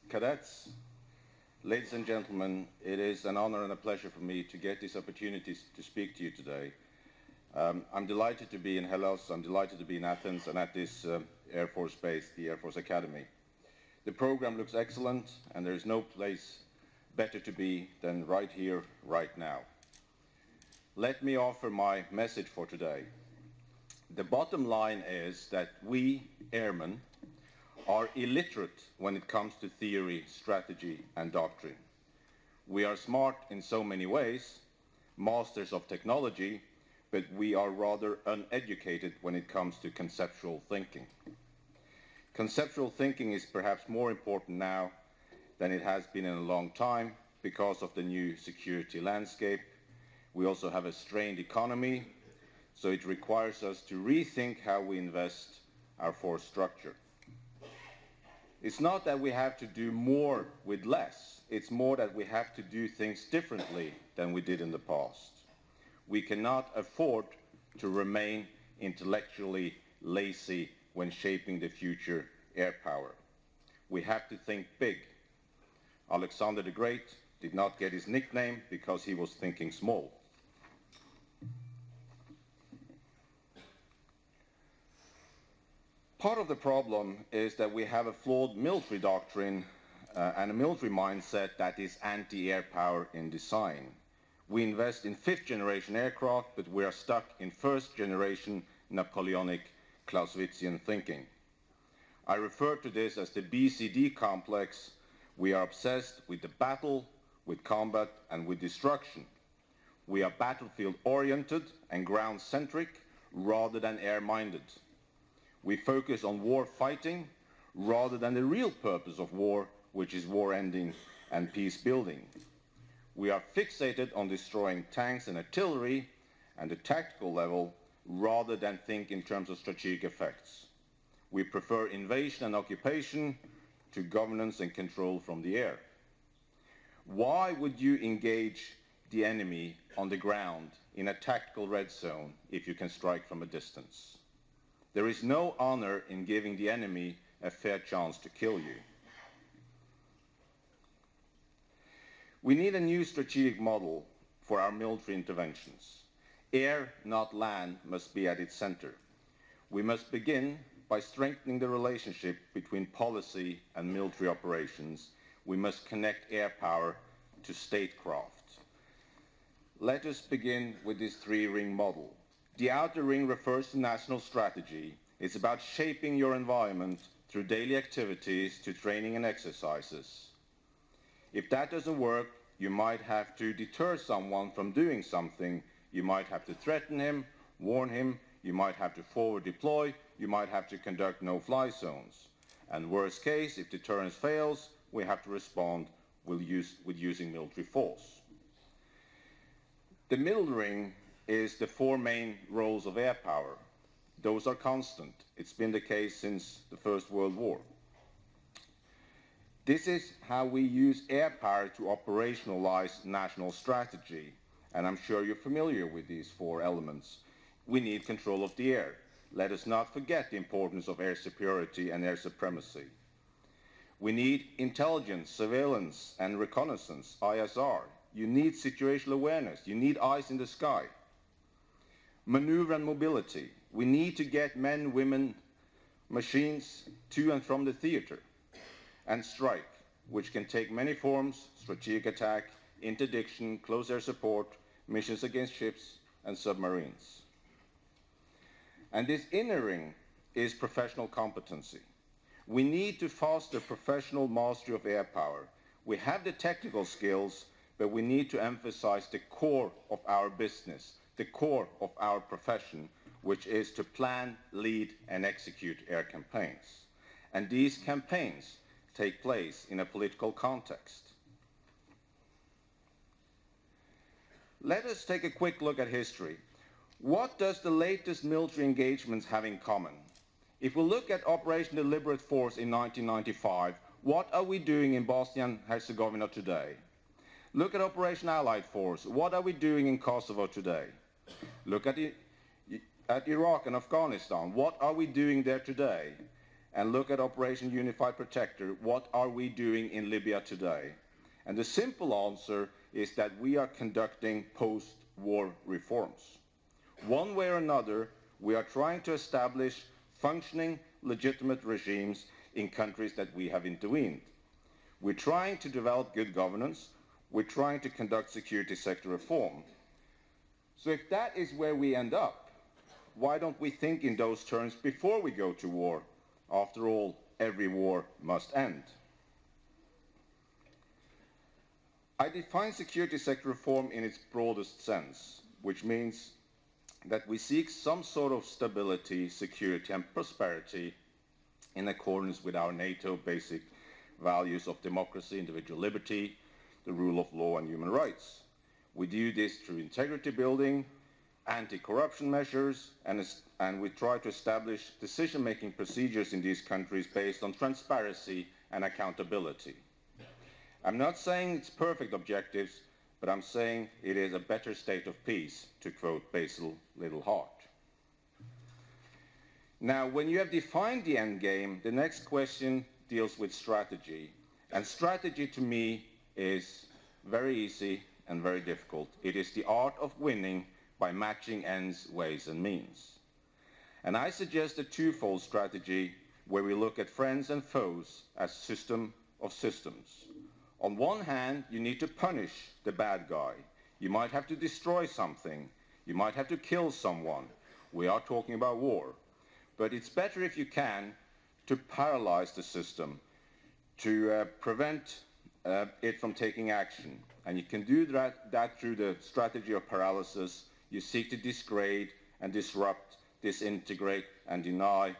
Cadets, ladies and gentlemen, it is an honor and a pleasure for me to get this opportunity to speak to you today. I'm delighted to be in Hellas, I'm delighted to be in Athens and at this Air Force base, the Air Force Academy. The program looks excellent and there is no place better to be than right here, right now. Let me offer my message for today. The bottom line is that we airmen are illiterate when it comes to theory, strategy and doctrine. We are smart in so many ways, masters of technology, but we are rather uneducated when it comes to conceptual thinking. Conceptual thinking is perhaps more important now than it has been in a long time because of the new security landscape. We also have a strained economy, so it requires us to rethink how we invest our force structure. It's not that we have to do more with less, it's more that we have to do things differently than we did in the past. We cannot afford to remain intellectually lazy when shaping the future air power. We have to think big. Alexander the Great did not get his nickname because he was thinking small. Part of the problem is that we have a flawed military doctrine and a military mindset that is anti-air power in design. We invest in fifth-generation aircraft, but we are stuck in first-generation Napoleonic Clausewitzian thinking. I refer to this as the BCD complex. We are obsessed with the battle, with combat, and with destruction. We are battlefield-oriented and ground-centric rather than air-minded. We focus on war fighting rather than the real purpose of war, which is war ending and peace building. We are fixated on destroying tanks and artillery and the tactical level rather than think in terms of strategic effects. We prefer invasion and occupation to governance and control from the air. Why would you engage the enemy on the ground in a tactical red zone if you can strike from a distance? There is no honor in giving the enemy a fair chance to kill you. We need a new strategic model for our military interventions. Air, not land, must be at its center. We must begin by strengthening the relationship between policy and military operations. We must connect air power to statecraft. Let us begin with this three-ring model. The outer ring refers to national strategy. It's about shaping your environment through daily activities to training and exercises. If that doesn't work, you might have to deter someone from doing something. You might have to threaten him, warn him, you might have to forward deploy, you might have to conduct no-fly zones. And worst case, if deterrence fails, we have to respond with using military force. The middle ring is the four main roles of air power. Those are constant. It's been the case since the First World War. This is how we use air power to operationalize national strategy. And I'm sure you're familiar with these four elements. We need control of the air. Let us not forget the importance of air superiority and air supremacy. We need intelligence, surveillance, and reconnaissance, ISR. You need situational awareness. You need eyes in the sky. Maneuver and mobility. We need to get men, women, machines to and from the theater. And strike, which can take many forms: strategic attack, interdiction, close air support, missions against ships and submarines. And this inner ring is professional competency. We need to foster professional mastery of air power. We have the technical skills, but we need to emphasize the core of our business, the core of our profession, which is to plan, lead, and execute air campaigns. And these campaigns take place in a political context. Let us take a quick look at history. What does the latest military engagements have in common? If we look at Operation Deliberate Force in 1995, what are we doing in Bosnia and Herzegovina today? Look at Operation Allied Force. What are we doing in Kosovo today? Look at Iraq and Afghanistan. What are we doing there today? and look at Operation Unified Protector, what are we doing in Libya today? And the simple answer is that we are conducting post-war reforms. One way or another, we are trying to establish functioning, legitimate regimes in countries that we have intervened. We're trying to develop good governance. We're trying to conduct security sector reform. So if that is where we end up, why don't we think in those terms before we go to war? After all, every war must end. I define security sector reform in its broadest sense, which means that we seek some sort of stability, security, and prosperity in accordance with our NATO basic values of democracy, individual liberty, the rule of law, and human rights. We do this through integrity building, anti-corruption measures, and we try to establish decision-making procedures in these countries based on transparency and accountability. I'm not saying it's perfect objectives, but I'm saying it is a better state of peace, to quote Basil Littlehart. Now, when you have defined the end game, the next question deals with strategy. And strategy, to me, is very easy and very difficult. It is the art of winning by matching ends, ways, and means. And I suggest a twofold strategy where we look at friends and foes as system of systems. On one hand, you need to punish the bad guy. You might have to destroy something. You might have to kill someone. We are talking about war. But it's better if you can to paralyze the system, to prevent it from taking action. And you can do that through the strategy of paralysis. You seek to disgrade and disrupt, disintegrate and deny,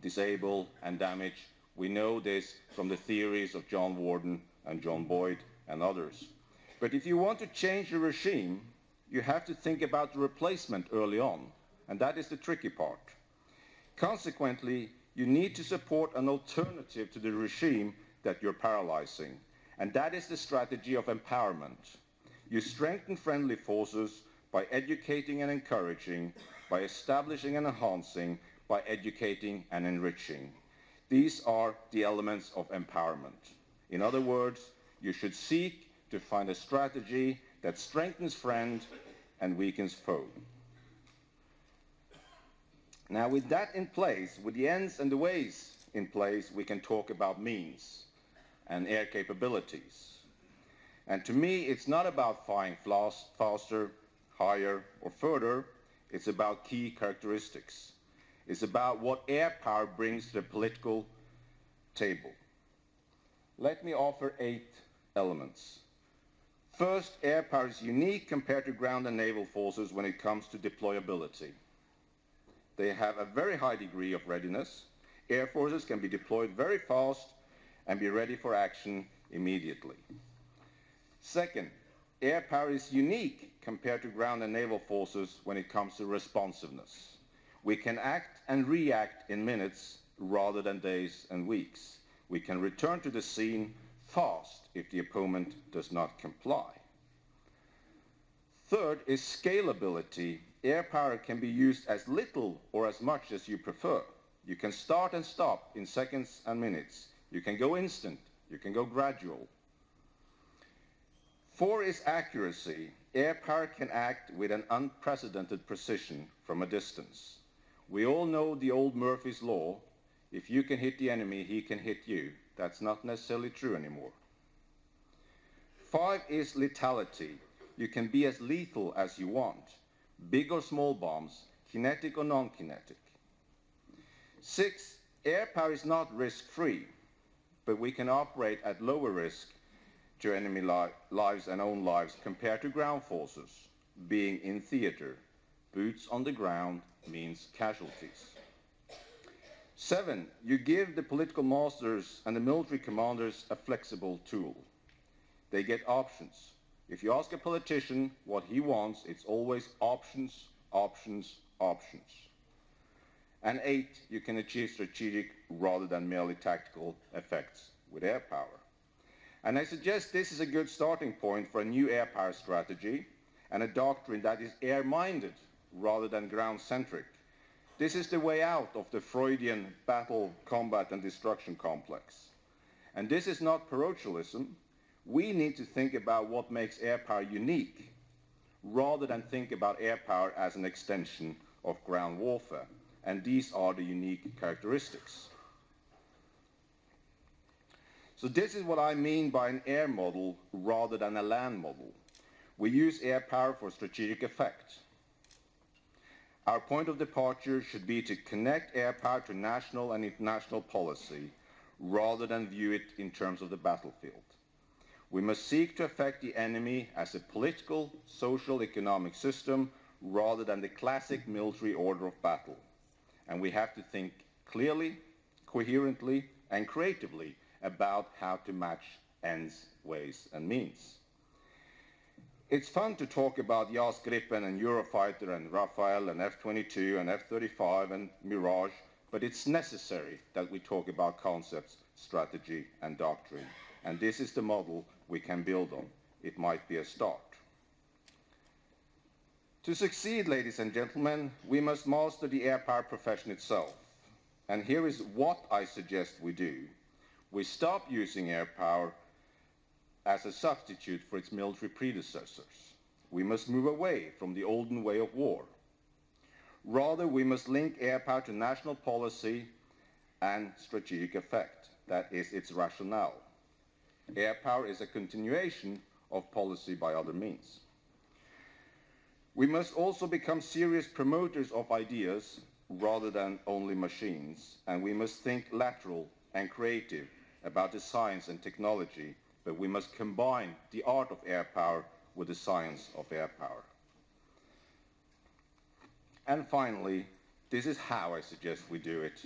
disable and damage. We know this from the theories of John Warden and John Boyd and others. But if you want to change the regime, you have to think about the replacement early on, and that is the tricky part. Consequently, you need to support an alternative to the regime that you're paralyzing, and that is the strategy of empowerment. You strengthen friendly forces by educating and encouraging, by establishing and enhancing, by educating and enriching. These are the elements of empowerment. In other words, you should seek to find a strategy that strengthens friend and weakens foe. Now, with that in place, with the ends and the ways in place, we can talk about means and air capabilities. And to me, it's not about flying faster, higher, or further. It's about key characteristics. It's about what air power brings to the political table. Let me offer 8 elements. First, air power is unique compared to ground and naval forces when it comes to deployability. They have a very high degree of readiness. Air forces can be deployed very fast and be ready for action immediately. Second, air power is unique compared to ground and naval forces when it comes to responsiveness. We can act and react in minutes rather than days and weeks. We can return to the scene fast if the opponent does not comply. Third is scalability. Air power can be used as little or as much as you prefer. You can start and stop in seconds and minutes. You can go instant. You can go gradual. 4 is accuracy. Air power can act with an unprecedented precision from a distance. We all know the old Murphy's Law. If you can hit the enemy, he can hit you. That's not necessarily true anymore. 5 is lethality. You can be as lethal as you want. Big or small bombs, kinetic or non-kinetic. 6, air power is not risk-free, but we can operate at lower risk to enemy lives and own lives compared to ground forces, being in theater. Boots on the ground means casualties. 7, you give the political masters and the military commanders a flexible tool. They get options. If you ask a politician what he wants, it's always options, options, options. And 8, you can achieve strategic rather than merely tactical effects with air power. And I suggest this is a good starting point for a new air power strategy and a doctrine that is air-minded rather than ground-centric. This is the way out of the Freudian battle, combat, and destruction complex. And this is not parochialism. We need to think about what makes air power unique, rather than think about air power as an extension of ground warfare. And these are the unique characteristics. So this is what I mean by an air model rather than a land model. We use air power for strategic effect. Our point of departure should be to connect air power to national and international policy rather than view it in terms of the battlefield. We must seek to affect the enemy as a political, social, economic system rather than the classic military order of battle. And we have to think clearly, coherently, and creatively about how to match ends, ways, and means. It's fun to talk about JAS Gripen and Eurofighter and Rafale and F-22 and F-35 and Mirage, but it's necessary that we talk about concepts, strategy, and doctrine. And this is the model we can build on. It might be a start. To succeed, ladies and gentlemen, we must master the air power profession itself. And here is what I suggest we do. We stop using air power as a substitute for its military predecessors. We must move away from the olden way of war. Rather, we must link air power to national policy and strategic effect. That is its rationale. Air power is a continuation of policy by other means. We must also become serious promoters of ideas rather than only machines, and we must think lateral and creative about the science and technology, but we must combine the art of air power with the science of air power. And finally, this is how I suggest we do it.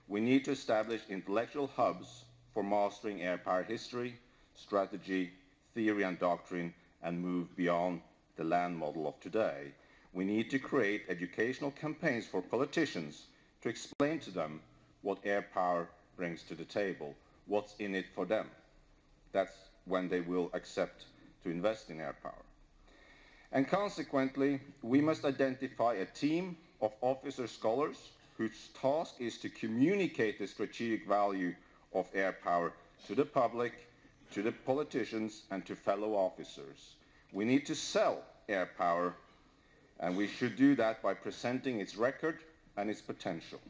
We need to establish intellectual hubs for mastering air power history, strategy, theory and doctrine, and move beyond the land model of today. We need to create educational campaigns for politicians to explain to them what air power brings to the table, what's in it for them. That's when they will accept to invest in air power. And consequently, we must identify a team of officer scholars whose task is to communicate the strategic value of air power to the public, to the politicians, and to fellow officers. We need to sell air power, and we should do that by presenting its record and its potential.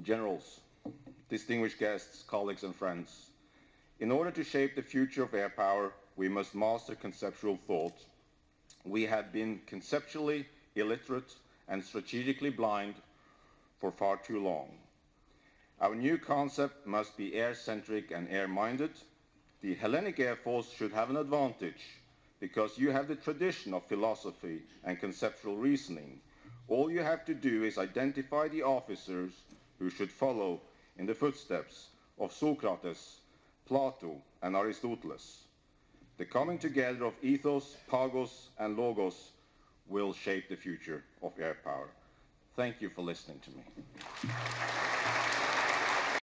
Generals, distinguished guests, colleagues and friends, in order to shape the future of air power, we must master conceptual thought. We have been conceptually illiterate and strategically blind for far too long. Our new concept must be air-centric and air-minded. The Hellenic Air Force should have an advantage because you have the tradition of philosophy and conceptual reasoning. All you have to do is identify the officers who should follow in the footsteps of Socrates, Plato, and Aristoteles. The coming together of ethos, pagos, and logos will shape the future of air power. Thank you for listening to me.